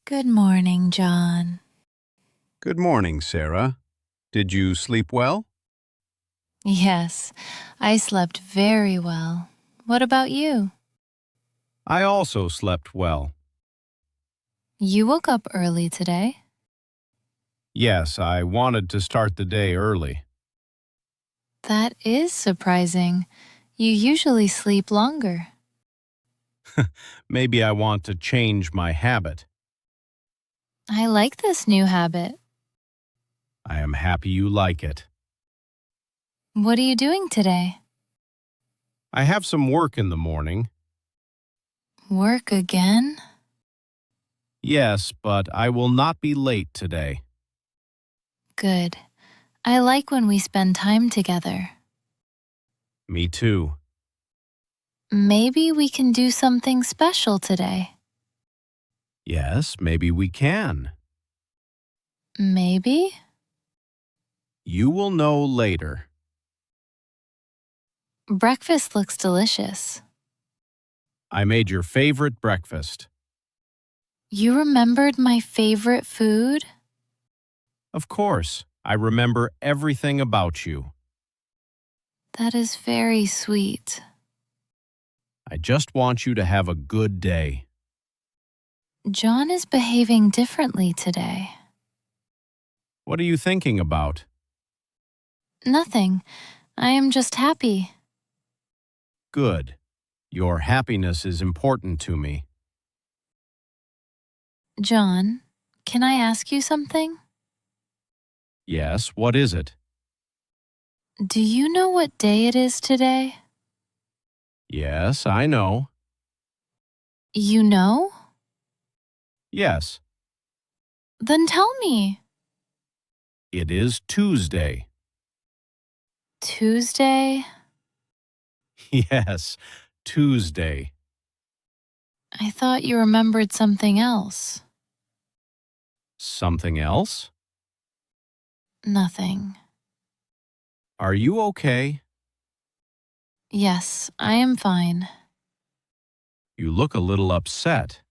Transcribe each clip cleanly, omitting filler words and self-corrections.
Good morning, John. Good morning, Sarah. Did you sleep well? Yes, I slept very well. What about you? I also slept well. You woke up early today. Yes, I wanted to start the day early. That is surprising. You usually sleep longer. Maybe I want to change my habit. I like this new habit. I am happy you like it. What are you doing today? I have some work in the morning. Work again? Yes, but I will not be late today. Good. I like when we spend time together. Me too. Maybe we can do something special today. Yes, maybe we can. Maybe? You will know later. Breakfast looks delicious. I made your favorite breakfast. You remembered my favorite food? Of course, I remember everything about you. That is very sweet. I just want you to have a good day. John is behaving differently today. What are you thinking about? Nothing. I am just happy. Good. Your happiness is important to me. John, can I ask you something? Yes, what is it? Do you know what day it is today? Yes, I know. You know? Yes, Then tell me. it is Tuesday. Tuesday? Yes, Tuesday. I thought you remembered something else. Something else? Nothing. Are you okay? Yes, I am fine. You look a little upset.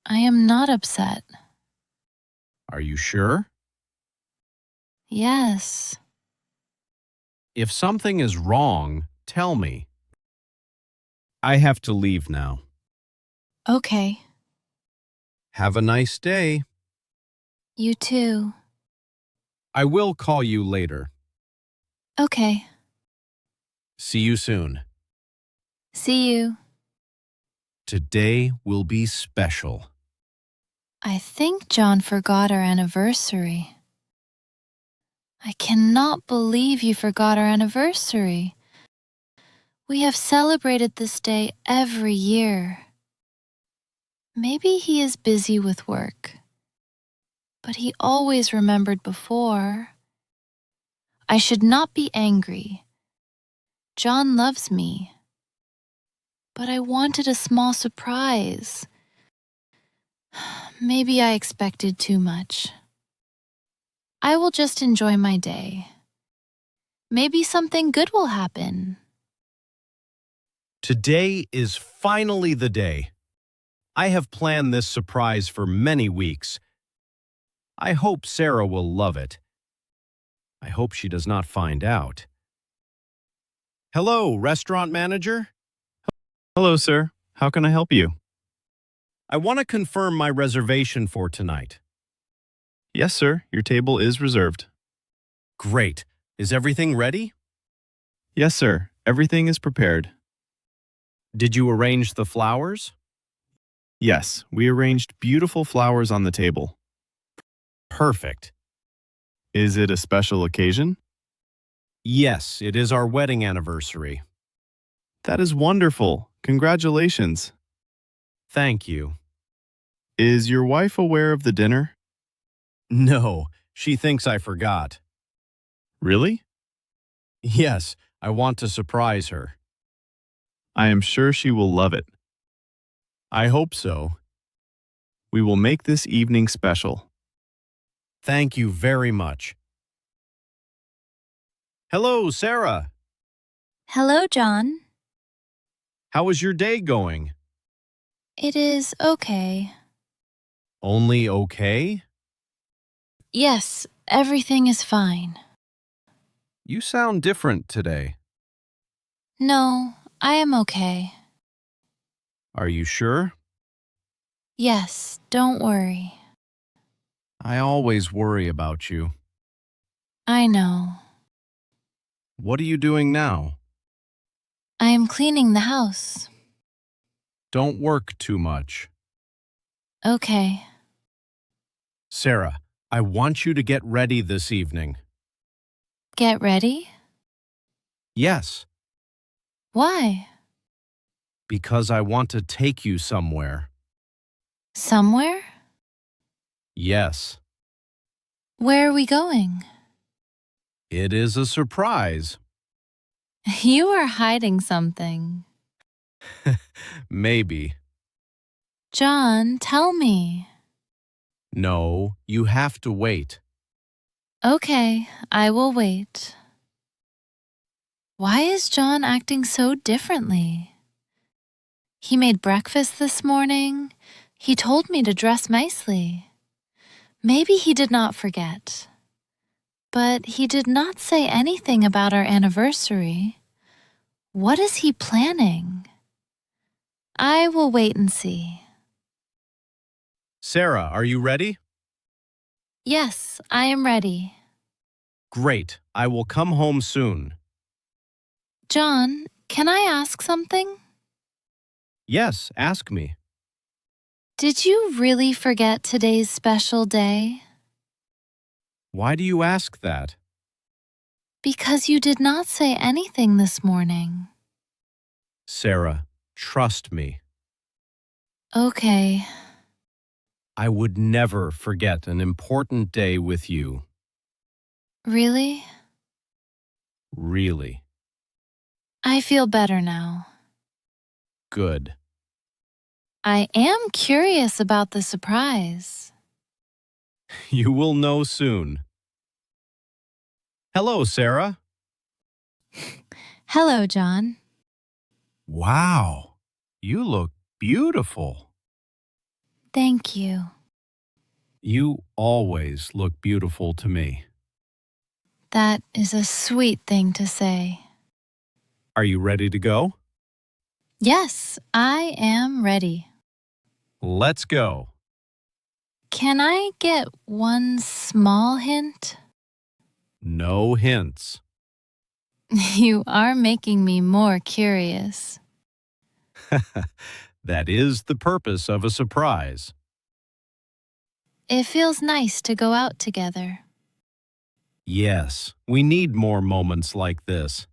I am not upset. Are you sure? Yes. If something is wrong, tell me. I have to leave now. Okay. Have a nice day. You too. I will call you later. Okay. See you soon. See you. Today will be special. I think John forgot our anniversary. I cannot believe you forgot our anniversary. We have celebrated this day every year. Maybe he is busy with work, but he always remembered before. I should not be angry. John loves me. But I wanted a small surprise. Maybe I expected too much. I will just enjoy my day. Maybe something good will happen. Today is finally the day. I have planned this surprise for many weeks. I hope Sarah will love it. I hope she does not find out. Hello, restaurant manager. Hello, sir. How can I help you? I want to confirm my reservation for tonight. Yes, sir. Your table is reserved. Great. Is everything ready? Yes, sir. Everything is prepared. Did you arrange the flowers? Yes, we arranged beautiful flowers on the table. Perfect. Is it a special occasion? Yes, it is our wedding anniversary. That is wonderful. Congratulations. Thank you. Is your wife aware of the dinner? No, she thinks I forgot. Really? Yes, I want to surprise her. I am sure she will love it. I hope so. We will make this evening special. Thank you very much. Hello, Sarah. Hello, John. How is your day going? It is okay. Only okay? Yes, everything is fine. You sound different today. No, I am okay. Are you sure? Yes, don't worry. I always worry about you. I know. What are you doing now? I am cleaning the house. Don't work too much. Okay. Sarah, I want you to get ready this evening. Get ready? Yes, Why? because I want to take you somewhere. Somewhere? Yes, Where are we going? it is a surprise. You are hiding something. Maybe. John, tell me. No, you have to wait. Okay, I will wait. Why is John acting so differently? He made breakfast this morning. He told me to dress nicely. Maybe he did not forget. But he did not say anything about our anniversary. What is he planning? I will wait and see. Sarah, are you ready? Yes, I am ready. Great. I will come home soon. John, can I ask something? Yes, ask me. Did you really forget today's special day? Why do you ask that? Because you did not say anything this morning. Sarah, trust me. Okay. I would never forget an important day with you. Really? Really. I feel better now. Good. I am curious about the surprise. You will know soon. Hello, Sarah. Hello, John. Wow. You look beautiful. Thank you. You always look beautiful to me. That is a sweet thing to say. Are you ready to go? Yes, I am ready. Let's go. Can I get one small hint? No hints. You are making me more curious. That is the purpose of a surprise. It feels nice to go out together. Yes, we need more moments like this.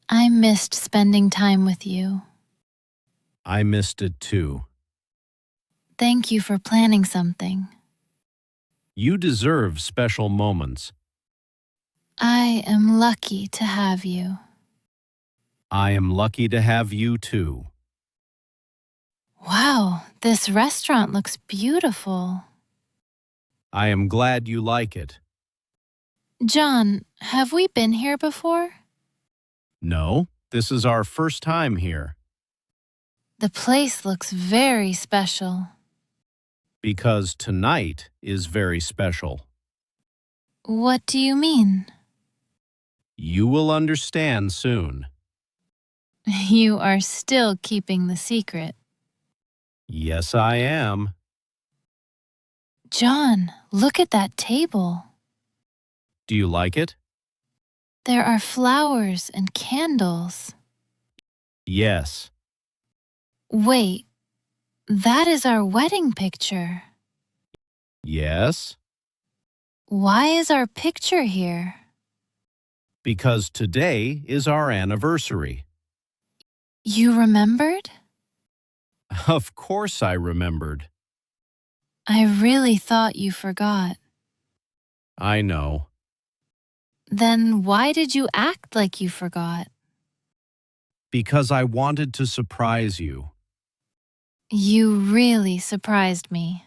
I missed spending time with you. I missed it too. Thank you for planning something. You deserve special moments. I am lucky to have you. I am lucky to have you too. Wow, this restaurant looks beautiful. I am glad you like it. John, have we been here before? No, this is our first time here. The place looks very special. Because tonight is very special. What do you mean? You will understand soon. You are still keeping the secret. Yes, I am. John, look at that table. Do you like it? There are flowers and candles. Yes. Wait, that is our wedding picture. Yes? Why is our picture here? Because today is our anniversary. You remembered? Of course I remembered. I really thought you forgot. I know. Then why did you act like you forgot? Because I wanted to surprise you. You really surprised me.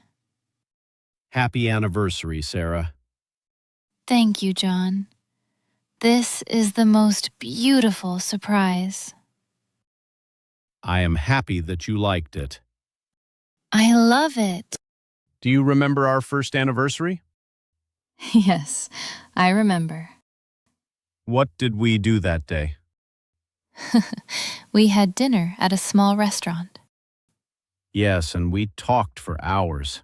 Happy anniversary, Sarah. Thank you, John. This is the most beautiful surprise. I am happy that you liked it. I love it. Do you remember our first anniversary? Yes, I remember. What did we do that day? We had dinner at a small restaurant. Yes, and we talked for hours.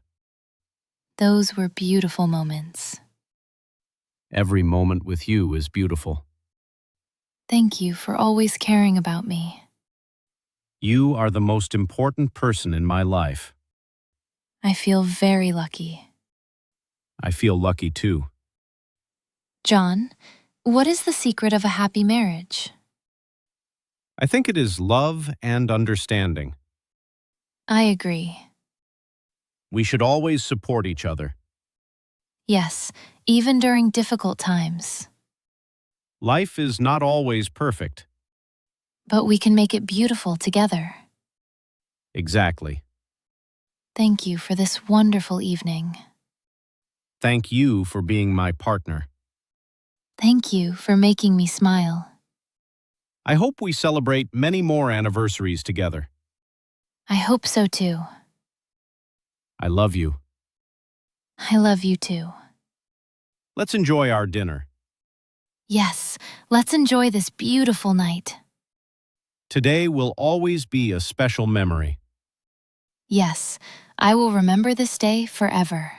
Those were beautiful moments. Every moment with you is beautiful. Thank you for always caring about me. You are the most important person in my life. I feel very lucky. I feel lucky too. John, what is the secret of a happy marriage? I think it is love and understanding. I agree. We should always support each other. Yes, even during difficult times. Life is not always perfect. But we can make it beautiful together. Exactly. Thank you for this wonderful evening. Thank you for being my partner. Thank you for making me smile. I hope we celebrate many more anniversaries together. I hope so too. I love you. I love you too. Let's enjoy our dinner. Yes, let's enjoy this beautiful night. Today will always be a special memory. Yes, I will remember this day forever.